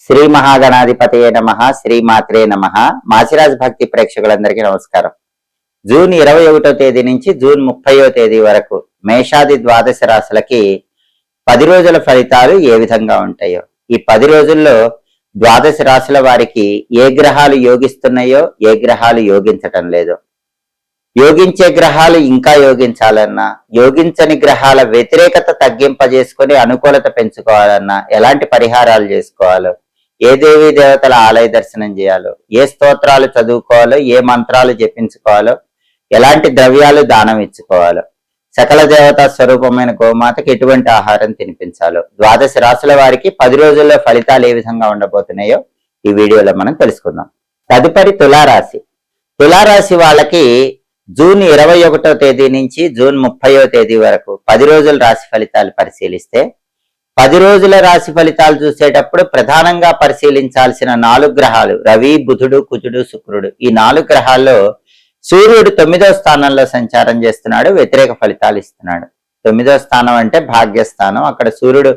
శ్రీ మహాగణాధిపతయే నమః, శ్రీమాత్రే నమః. మాచిరాజ్ భక్తి ప్రేక్షకులందరికీ నమస్కారం. జూన్ 21వ తేదీ నుంచి జూన్ 30వ తేదీ వరకు మేషాది ద్వాదశ రాశులకి 10 రోజుల ఫలితాలు ఏ విధంగా ఉంటాయో, ఈ 10 రోజుల్లో ద్వాదశ రాశుల వారికి ఏ గ్రహాలు యోగిస్తున్నాయో, ఏ గ్రహాలు యోగించటం లేదో, యోగించే గ్రహాలు ఇంకా యోగించాలన్నా, యోగించని గ్రహాల వ్యతిరేకత తగ్గింపజేసుకొని అనుకూలత పెంచుకోవాలన్నా ఎలాంటి పరిహారాలు చేసుకోవాలో, ఏ దేవీ దేవతల ఆలయ దర్శనం చేయాలో, ఏ స్తోత్రాలు చదువుకోవాలో, ఏ మంత్రాలు జపించుకోవాలో, ఎలాంటి ద్రవ్యాలు దానం ఇచ్చుకోవాలో, సకల దేవతా స్వరూపమైన గోమాతకి ఎటువంటి ఆహారం తినిపించాలో, ద్వాదశ రాశుల వారికి 10 రోజుల్లో ఫలితాలు ఏ విధంగా ఉండబోతున్నాయో ఈ వీడియోలో మనం తెలుసుకుందాం. తదుపరి తులారాశి. తులారాశి వాళ్ళకి జూన్ 21వ తేదీ నుంచి జూన్ 30వ తేదీ వరకు 10 రోజుల రాశి ఫలితాలు పరిశీలిస్తే, 10 రోజుల రాశి ఫలితాలు చూసేటప్పుడు ప్రధానంగా పరిశీలించాల్సిన 4 గ్రహాలు రవి, బుధుడు, కుజుడు, శుక్రుడు. ఈ 4 గ్రహాల్లో సూర్యుడు 9వ స్థానంలో సంచారం చేస్తున్నాడు, వ్యతిరేక ఫలితాలు ఇస్తున్నాడు. 9వ స్థానం అంటే భాగ్యస్థానం, అక్కడ సూర్యుడు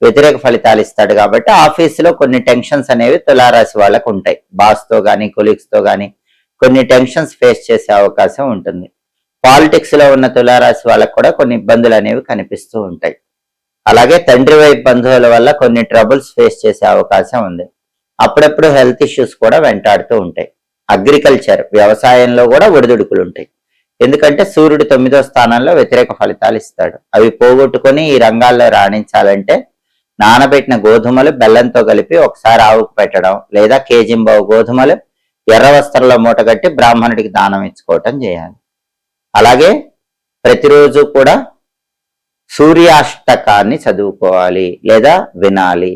వ్యతిరేక ఫలితాలు ఇస్తాడు కాబట్టి ఆఫీసులో కొన్ని టెన్షన్స్ అనేవి తులారాశి వాళ్ళకు ఉంటాయి. బాస్తో కానీ కొలీగ్స్తో కానీ కొన్ని టెన్షన్స్ ఫేస్ చేసే అవకాశం ఉంటుంది. పాలిటిక్స్ లో ఉన్న తులారాశి వాళ్ళకు కూడా కొన్ని ఇబ్బందులు అనేవి కనిపిస్తూ ఉంటాయి. అలాగే తండ్రి వైపు బంధువుల వల్ల కొన్ని ట్రబుల్స్ ఫేస్ చేసే అవకాశం ఉంది. అప్పుడప్పుడు హెల్త్ ఇష్యూస్ కూడా వెంటాడుతూ ఉంటాయి. అగ్రికల్చర్, వ్యవసాయంలో కూడా ఒడిదుడుకులు ఉంటాయి. ఎందుకంటే సూర్యుడు 9వ స్థానంలో వ్యతిరేక ఫలితాలు ఇస్తాడు. అవి పోగొట్టుకొని ఈ రంగాల్లో రాణించాలంటే నానబెట్టిన గోధుమలు బెల్లంతో కలిపి ఒకసారి ఆవుకు పెట్టడం, లేదా కేజింబావు గోధుమలు ఎర్ర వస్త్రంలో మూటగట్టి బ్రాహ్మణుడికి దానం ఇచ్చుకోవటం చేయాలి. అలాగే ప్రతిరోజు కూడా సూర్యాష్టకాన్ని చదువుకోవాలి లేదా వినాలి.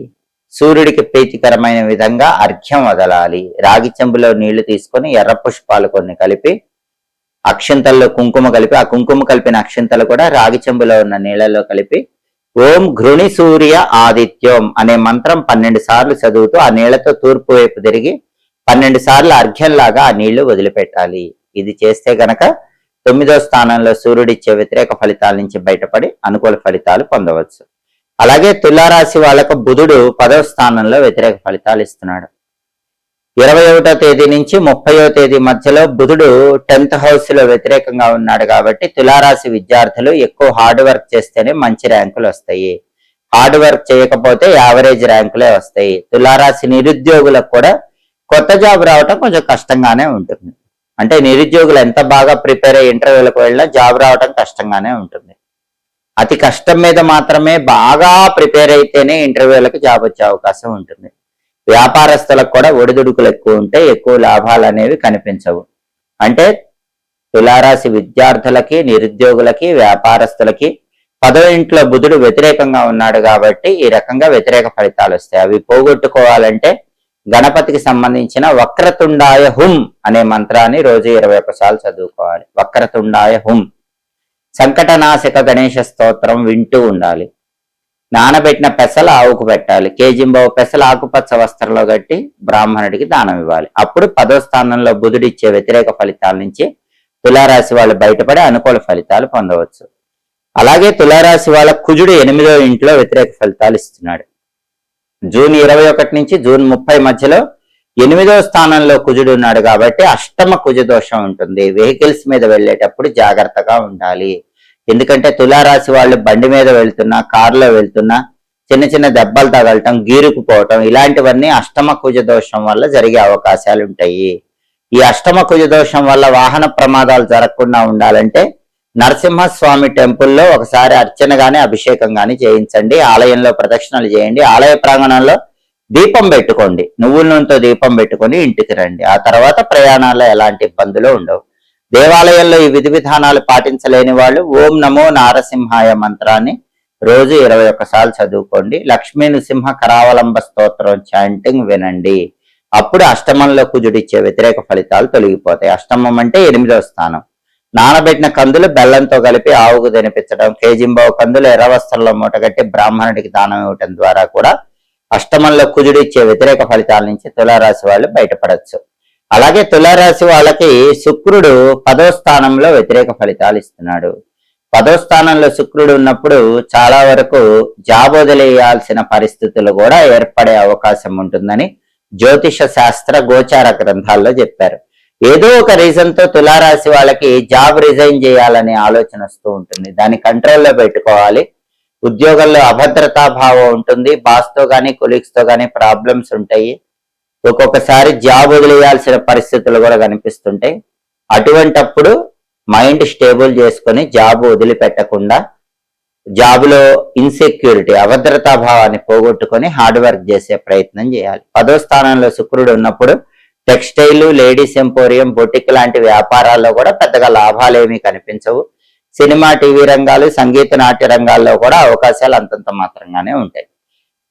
సూర్యుడికి ప్రీతికరమైన విధంగా అర్ఘ్యం వదలాలి. రాగి చెంబులో నీళ్లు తీసుకొని ఎర్ర పుష్పాలు కొన్ని కలిపి అక్షింతల్లో కుంకుమ కలిపి, ఆ కుంకుమ కలిపిన అక్షింతలు కూడా రాగి చెంబులో ఉన్న నీళ్లలో కలిపి ఓం ఘృణి సూర్య ఆదిత్యం అనే మంత్రం 12 సార్లు చదువుతూ ఆ నీళ్లతో తూర్పు వైపు తిరిగి 12 సార్లు అర్ఘ్యంలాగా ఆ నీళ్లు వదిలిపెట్టాలి. ఇది చేస్తే గనక 9వ స్థానంలో సూర్యుడిచ్చే వ్యతిరేక ఫలితాల నుంచి బయటపడి అనుకూల ఫలితాలు పొందవచ్చు. అలాగే తులారాశి వాళ్ళకు బుధుడు 10వ స్థానంలో వ్యతిరేక ఫలితాలు ఇస్తున్నాడు. 21వ తేదీ నుంచి 30వ తేదీ మధ్యలో బుధుడు 10th హౌస్ లో వ్యతిరేకంగా ఉన్నాడు కాబట్టి తులారాశి విద్యార్థులు ఎక్కువ హార్డ్ వర్క్ చేస్తేనే మంచి ర్యాంకులు వస్తాయి. హార్డ్ వర్క్ చేయకపోతే యావరేజ్ ర్యాంకులే వస్తాయి. తులారాశి నిరుద్యోగులకు కూడా కొత్త జాబ్ రావటం కొంచెం కష్టంగానే ఉంటుంది. అంటే నిరుద్యోగులు ఎంత బాగా ప్రిపేర్ అయ్యి ఇంటర్వ్యూలకు వెళ్ళినా జాబ్ రావటం కష్టంగానే ఉంటుంది. అతి కష్టం మీద మాత్రమే బాగా ప్రిపేర్ అయితేనే ఇంటర్వ్యూలకు జాబ్ వచ్చే అవకాశం ఉంటుంది. వ్యాపారస్తులకు కూడా ఒడిదుడుకులు ఎక్కువ ఉంటే ఎక్కువ లాభాలు అనేవి కనిపించవు. అంటే తులారాశి విద్యార్థులకి, నిరుద్యోగులకి, వ్యాపారస్తులకి 10వ ఇంట్లో బుధుడు వ్యతిరేకంగా ఉన్నాడు కాబట్టి ఈ రకంగా వ్యతిరేక ఫలితాలు వస్తాయి. అవి పోగొట్టుకోవాలంటే గణపతికి సంబంధించిన వక్రతుండాయ హుం అనే మంత్రాన్ని రోజు 21 సార్లు చదువుకోవాలి. వక్రతుండాయ హుం. సంకటనాశక గణేష స్తోత్రం వింటూ ఉండాలి. నానబెట్టిన పెసలు ఆవుకు పెట్టాలి. కేజింబావు పెసలు ఆకుపచ్చ వస్త్రంలో కట్టి బ్రాహ్మణుడికి దానం ఇవ్వాలి. అప్పుడు 10వ స్థానంలో బుధుడిచ్చే వ్యతిరేక ఫలితాల నుంచి తులారాశి వాళ్ళు బయటపడి అనుకూల ఫలితాలు పొందవచ్చు. అలాగే తులారాశి వాళ్ళ కుజుడు 8వ ఇంట్లో వ్యతిరేక ఫలితాలు ఇస్తున్నాడు. జూన్ 21 నుంచి జూన్ 30 మధ్యలో 8వ స్థానంలో కుజుడు ఉన్నాడు కాబట్టి అష్టమ కుజ దోషం ఉంటుంది. వెహికల్స్ మీద వెళ్ళేటప్పుడు జాగ్రత్తగా ఉండాలి. ఎందుకంటే తులారాశి వాళ్ళు బండి మీద వెళ్తున్నా, కారులో వెళ్తున్నా చిన్న చిన్న దెబ్బలు తగలటం, గీరుకుపోవటం ఇలాంటివన్నీ అష్టమ కుజ దోషం వల్ల జరిగే అవకాశాలు ఉంటాయి. ఈ అష్టమ కుజ దోషం వల్ల వాహన ప్రమాదాలు జరగకుండా ఉండాలంటే నరసింహస్వామి టెంపుల్లో ఒకసారి అర్చన గాని అభిషేకం గాని చేయించండి. ఆలయంలో ప్రదక్షిణలు చేయండి. ఆలయ ప్రాంగణంలో దీపం పెట్టుకోండి. నువ్వుల నూనెతో దీపం పెట్టుకొని ఇంటికి రండి. ఆ తర్వాత ప్రయాణాల్లో ఎలాంటి ఇబ్బందులు ఉండవు. దేవాలయంలో ఈ విధి విధానాలు పాటించలేని వాళ్ళు ఓం నమో నారసింహాయ మంత్రాన్ని రోజు 21 సార్లు చదువుకోండి. లక్ష్మీ నృసింహ కరావలంబ స్తోత్రం చాంటింగ్ వినండి. అప్పుడు అష్టమంలో కుజుడిచ్చే వ్యతిరేక ఫలితాలు తొలగిపోతాయి. అష్టమం అంటే 8వ స్థానం. నానబెట్టిన కందులు బెల్లంతో కలిపి ఆవుకు తినిపించడం, కేజింబావు కందులు ఎర్ర వస్త్రంలో మూటగట్టి బ్రాహ్మణుడికి దానం ఇవ్వటం ద్వారా కూడా అష్టమంలో కుజుడిచ్చే వ్యతిరేక ఫలితాల నుంచి తులారాశి వాళ్ళు బయటపడచ్చు. అలాగే తులారాశి వాళ్ళకి శుక్రుడు 10వ స్థానంలో వ్యతిరేక ఫలితాలు ఇస్తున్నాడు. 10వ స్థానంలో శుక్రుడు ఉన్నప్పుడు చాలా వరకు జాబ్ వదిలేయాల్సిన పరిస్థితులు కూడా ఏర్పడే అవకాశం ఉంటుందని జ్యోతిష శాస్త్ర గోచార గ్రంథాల్లో చెప్పారు. ఏదో ఒక రీజన్ తో తులారాశి వాళ్ళకి జాబ్ రిజైన్ చేయాలనే ఆలోచన వస్తూ ఉంటుంది. దాన్ని కంట్రోల్లో పెట్టుకోవాలి. ఉద్యోగంలో అభద్రతా భావం ఉంటుంది. బాస్ తో గానీ కొలీగ్స్ తో గానీ ప్రాబ్లమ్స్ ఉంటాయి. ఒక్కొక్కసారి జాబ్ వదిలేయాల్సిన పరిస్థితులు కూడా కనిపిస్తుంటాయి. అటువంటప్పుడు మైండ్ స్టేబుల్ చేసుకొని జాబ్ వదిలిపెట్టకుండా జాబ్లో ఇన్సెక్యూరిటీ అభద్రతా భావాన్ని పోగొట్టుకొని హార్డ్ వర్క్ చేసే ప్రయత్నం చేయాలి. 10వ స్థానంలో శుక్రుడు ఉన్నప్పుడు టెక్స్టైల్, లేడీస్ ఎంపోరియం, బొటిక్ లాంటి వ్యాపారాల్లో కూడా పెద్దగా లాభాలు ఏమీ కనిపించవు. సినిమా, టీవీ రంగాలు, సంగీత, నాట్య రంగాల్లో కూడా అవకాశాలు అంతంత మాత్రంగానే ఉంటాయి.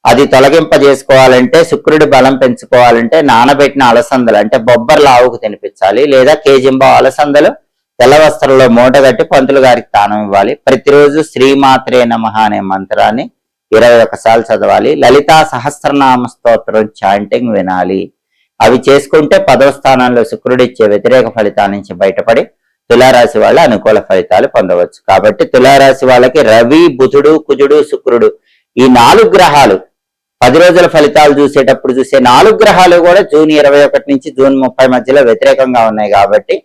అది తొలగింపజేసుకోవాలంటే, శుక్రుడి బలం పెంచుకోవాలంటే నానబెట్టిన అలసందలు అంటే బొబ్బర్ల ఆవుకు తినిపించాలి, లేదా కేజింబా అలసందలు తెల్ల వస్త్రంలో మూటగట్టి పంతులు గారికి దానం ఇవ్వాలి. ప్రతిరోజు శ్రీమాత్రే నమః అనే మంత్రాన్ని 21 సార్లు చదవాలి. లలితా సహస్రనామ స్తోత్రం చాంటింగ్ వినాలి. అవి చేసుకుంటే 10వ స్థానంలో శుక్రుడు ఇచ్చే వ్యతిరేక ఫలితాల నుంచి బయటపడి తులారాశి వాళ్ళ అనుకూల ఫలితాలు పొందవచ్చు. కాబట్టి తులారాశి వాళ్ళకి రవి, బుధుడు, కుజుడు, శుక్రుడు ఈ 4 గ్రహాలు 10 రోజుల ఫలితాలు చూసేటప్పుడు చూసే 4 గ్రహాలు కూడా జూన్ 21 నుంచి జూన్ 30 మధ్యలో వ్యతిరేకంగా ఉన్నాయి. కాబట్టి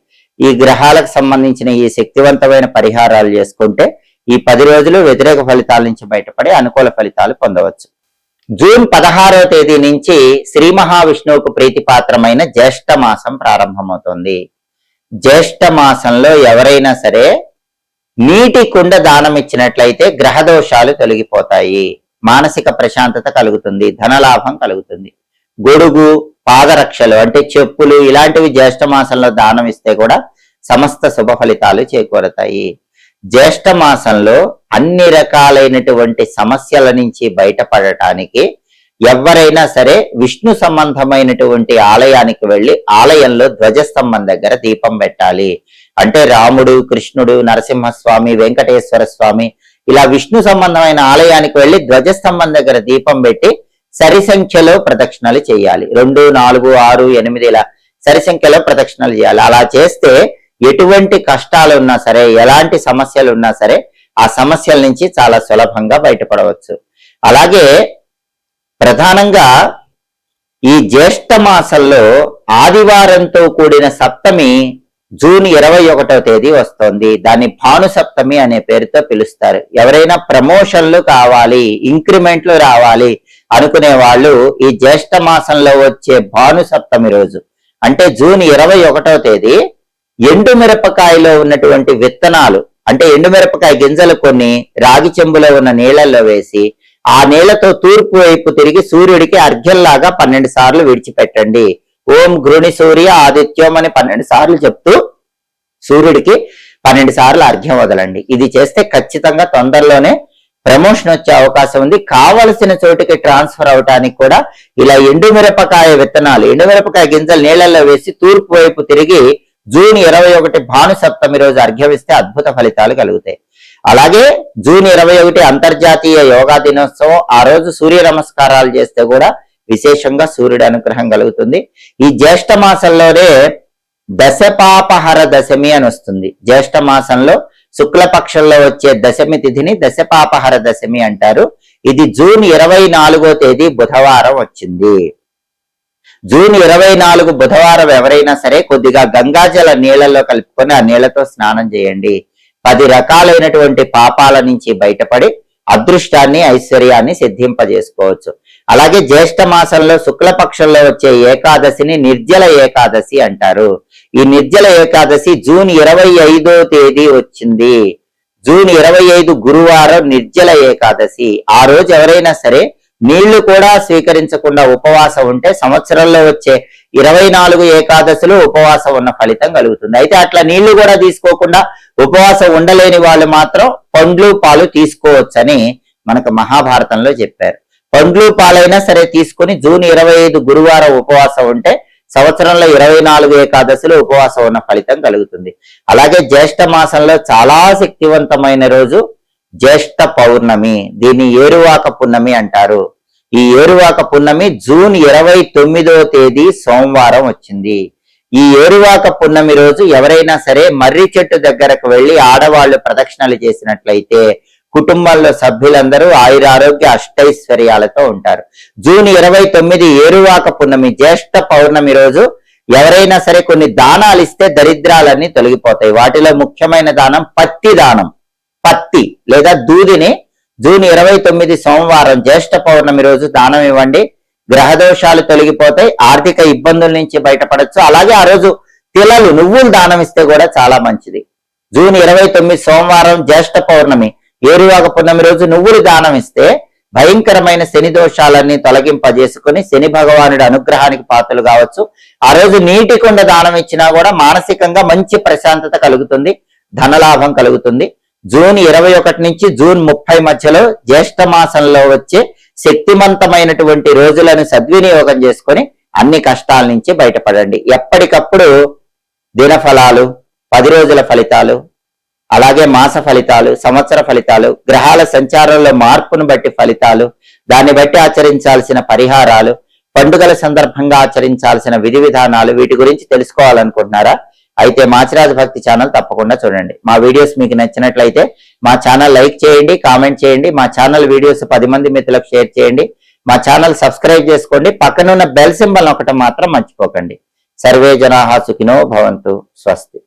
ఈ గ్రహాలకు సంబంధించిన ఈ శక్తివంతమైన పరిహారాలు చేసుకుంటే ఈ 10 రోజులు వ్యతిరేక ఫలితాల నుంచి బయటపడి అనుకూల ఫలితాలు పొందవచ్చు. జూన్ 16వ తేదీ నుంచి శ్రీ మహావిష్ణువుకు ప్రీతిపాత్రమైన జ్యేష్ఠ మాసం ప్రారంభమవుతుంది. జ్యేష్ఠ మాసంలో ఎవరైనా సరే నీటి కుండ దానం ఇచ్చినట్లయితే గ్రహ దోషాలు తొలగిపోతాయి, మానసిక ప్రశాంతత కలుగుతుంది, ధనలాభం కలుగుతుంది. గొడుగు, పాదరక్షలు అంటే చెప్పులు ఇలాంటివి జ్యేష్ఠ మాసంలో దానం ఇస్తే కూడా సమస్త శుభ ఫలితాలు చేకూరతాయి. జ్యేష్ఠ మాసంలో అన్ని రకాలైనటువంటి సమస్యల నుంచి బయటపడటానికి ఎవరైనా సరే విష్ణు సంబంధమైనటువంటి ఆలయానికి వెళ్ళి ఆలయంలో ధ్వజస్తంభం దగ్గర దీపం పెట్టాలి. అంటే రాముడు, కృష్ణుడు, నరసింహస్వామి, వెంకటేశ్వర స్వామి ఇలా విష్ణు సంబంధమైన ఆలయానికి వెళ్ళి ధ్వజస్తంభం దగ్గర దీపం పెట్టి సరి సంఖ్యలో ప్రదక్షిణలు చేయాలి. 2, 4, 6, 8 ఇలా సరి సంఖ్యలో ప్రదక్షిణలు చేయాలి. అలా చేస్తే ఎటువంటి కష్టాలు ఉన్నా సరే, ఎలాంటి సమస్యలు ఉన్నా సరే ఆ సమస్యల నుంచి చాలా సులభంగా బయటపడవచ్చు. అలాగే ప్రధానంగా ఈ జ్యేష్ఠ మాసంలో ఆదివారంతో కూడిన సప్తమి జూన్ 21వ తేదీ వస్తోంది. దాన్ని భాను సప్తమి అనే పేరుతో పిలుస్తారు. ఎవరైనా ప్రమోషన్లు కావాలి, ఇంక్రిమెంట్లు రావాలి అనుకునే వాళ్ళు ఈ జ్యేష్ఠ మాసంలో వచ్చే భాను సప్తమి రోజు అంటే జూన్ 21వ తేదీ ఎండుమిరపకాయలో ఉన్నటువంటి విత్తనాలు అంటే ఎండుమిరపకాయ గింజలు కొన్ని రాగి చెంబులో ఉన్న నీళ్లలో వేసి ఆ నీళ్లతో తూర్పు వైపు తిరిగి సూర్యుడికి అర్ఘ్యంలాగా 12 సార్లు విడిచిపెట్టండి. ఓం గృణి సూర్య ఆదిత్యం అని 12 సార్లు చెప్తూ సూర్యుడికి 12 సార్లు అర్ఘ్యం వదలండి. ఇది చేస్తే ఖచ్చితంగా తొందరలోనే ప్రమోషన్ వచ్చే అవకాశం ఉంది. కావలసిన చోటుకి ట్రాన్స్ఫర్ అవటానికి కూడా ఇలా ఎండుమిరపకాయ విత్తనాలు, ఎండుమిరపకాయ గింజలు నీళ్లలో వేసి తూర్పు వైపు తిరిగి జూన్ 21 భాను సప్తమి రోజు అర్ఘ్యమిస్తే అద్భుత ఫలితాలు కలుగుతాయి. అలాగే జూన్ 21 అంతర్జాతీయ యోగా దినోత్సవం. ఆ రోజు సూర్య నమస్కారాలు చేస్తే కూడా విశేషంగా సూర్యుడి అనుగ్రహం కలుగుతుంది. ఈ జ్యేష్ఠ మాసంలోనే దశపాపహర దశమి అని వస్తుంది. జ్యేష్ఠ మాసంలో శుక్లపక్షంలో వచ్చే దశమి తిథిని దశపాపహర దశమి అంటారు. ఇది జూన్ 24వ తేదీ బుధవారం వచ్చింది. జూన్ 24 బుధవారం ఎవరైనా సరే కొద్దిగా గంగాజల నీళ్లలో కలుపుకొని ఆ నీళ్లతో స్నానం చేయండి. 10 రకాలైనటువంటి పాపాల నుంచి బయటపడి అదృష్టాన్ని, ఐశ్వర్యాన్ని సిద్ధింపజేసుకోవచ్చు. అలాగే జ్యేష్ఠ మాసంలో శుక్లపక్షంలో వచ్చే ఏకాదశిని నిర్జల ఏకాదశి అంటారు. ఈ నిర్జల ఏకాదశి జూన్ 25వ తేదీ వచ్చింది. జూన్ 25 గురువారం నిర్జల ఏకాదశి. ఆ రోజు ఎవరైనా సరే నీళ్లు కూడా స్వీకరించకుండా ఉపవాసం ఉంటే సంవత్సరంలో వచ్చే 24 ఏకాదశులు ఉపవాసం ఉన్న ఫలితం కలుగుతుంది. అయితే అట్లా నీళ్లు కూడా తీసుకోకుండా ఉపవాసం ఉండలేని వాళ్ళు మాత్రం పండ్లు, పాలు తీసుకోవచ్చని మనకు మహాభారతంలో చెప్పారు. పండ్లు, పాలైనా సరే తీసుకుని జూన్ 25 గురువారం ఉపవాసం ఉంటే సంవత్సరంలో 24 ఏకాదశులు ఉపవాసం ఉన్న ఫలితం కలుగుతుంది. అలాగే జ్యేష్ఠ మాసంలో చాలా శక్తివంతమైన రోజు జ్యేష్ఠ పౌర్ణమి. దీన్ని ఏరువాక పున్నమి అంటారు. ఈ ఏరువాక పున్నమి జూన్ 29వ తేదీ సోమవారం వచ్చింది. ఈ ఏరువాక పున్నమి రోజు ఎవరైనా సరే మర్రి చెట్టు దగ్గరకు వెళ్లి ఆడవాళ్లు ప్రదక్షిణలు చేసినట్లయితే కుటుంబంలో సభ్యులందరూ ఆయురారోగ్య అష్టైశ్వర్యాలతో ఉంటారు. జూన్ 29 ఏరువాక పున్నమి జ్యేష్ఠ పౌర్ణమి రోజు ఎవరైనా సరే కొన్ని దానాలు ఇస్తే దరిద్రాలన్నీ తొలగిపోతాయి. వాటిలో ముఖ్యమైన దానం పత్తి దానం. పత్తి లేదా దూదిని జూన్ 29 సోమవారం జ్యేష్ఠ పౌర్ణమి రోజు దానం ఇవ్వండి. గ్రహదోషాలు తొలగిపోతాయి, ఆర్థిక ఇబ్బందుల నుంచి బయటపడచ్చు. అలాగే ఆ రోజు తిలలు నువ్వులు దానం ఇస్తే కూడా చాలా మంచిది. జూన్ 29 సోమవారం జ్యేష్ఠ పౌర్ణమి ఏరువాక పున్నమి రోజు నువ్వులు దానం ఇస్తే భయంకరమైన శని దోషాలన్నీ తొలగింపజేసుకుని శని భగవానుడి అనుగ్రహానికి పాత్రలు కావచ్చు. ఆ రోజు నీటి కుండ దానం ఇచ్చినా కూడా మానసికంగా మంచి ప్రశాంతత కలుగుతుంది, ధనలాభం కలుగుతుంది. జూన్ 21 నుంచి జూన్ 30 మధ్యలో జ్యేష్ఠ మాసంలో వచ్చే శక్తివంతమైనటువంటి రోజులను సద్వినియోగం చేసుకొని అన్ని కష్టాల నుంచి బయటపడండి. ఎప్పటికప్పుడు దినఫలాలు, 10 రోజుల ఫలితాలు, అలాగే మాస ఫలితాలు, సంవత్సర ఫలితాలు, గ్రహాల సంచారంలో మార్పును బట్టి ఫలితాలు, దాన్ని బట్టి ఆచరించాల్సిన పరిహారాలు, పండుగల సందర్భంగా ఆచరించాల్సిన విధి విధానాలు, వీటి గురించి తెలుసుకోవాలనుకుంటున్నారా? అయితే మాచిరాజు భక్తి ఛానల్ తప్పకుండా చూడండి. మా వీడియోస్ మీకు నచ్చినట్లయితే మా ఛానల్ లైక్ చేయండి, కామెంట్ చేయండి. మా ఛానల్ వీడియోస్ 10 మంది మిత్రులకు షేర్ చేయండి. మా ఛానల్ సబ్స్క్రైబ్ చేసుకోండి. పక్కనున్న బెల్ సింబల్ ఒకటి మాత్రం మర్చిపోకండి. సర్వే జనాః సుఖినో భవంతు. స్వస్తి.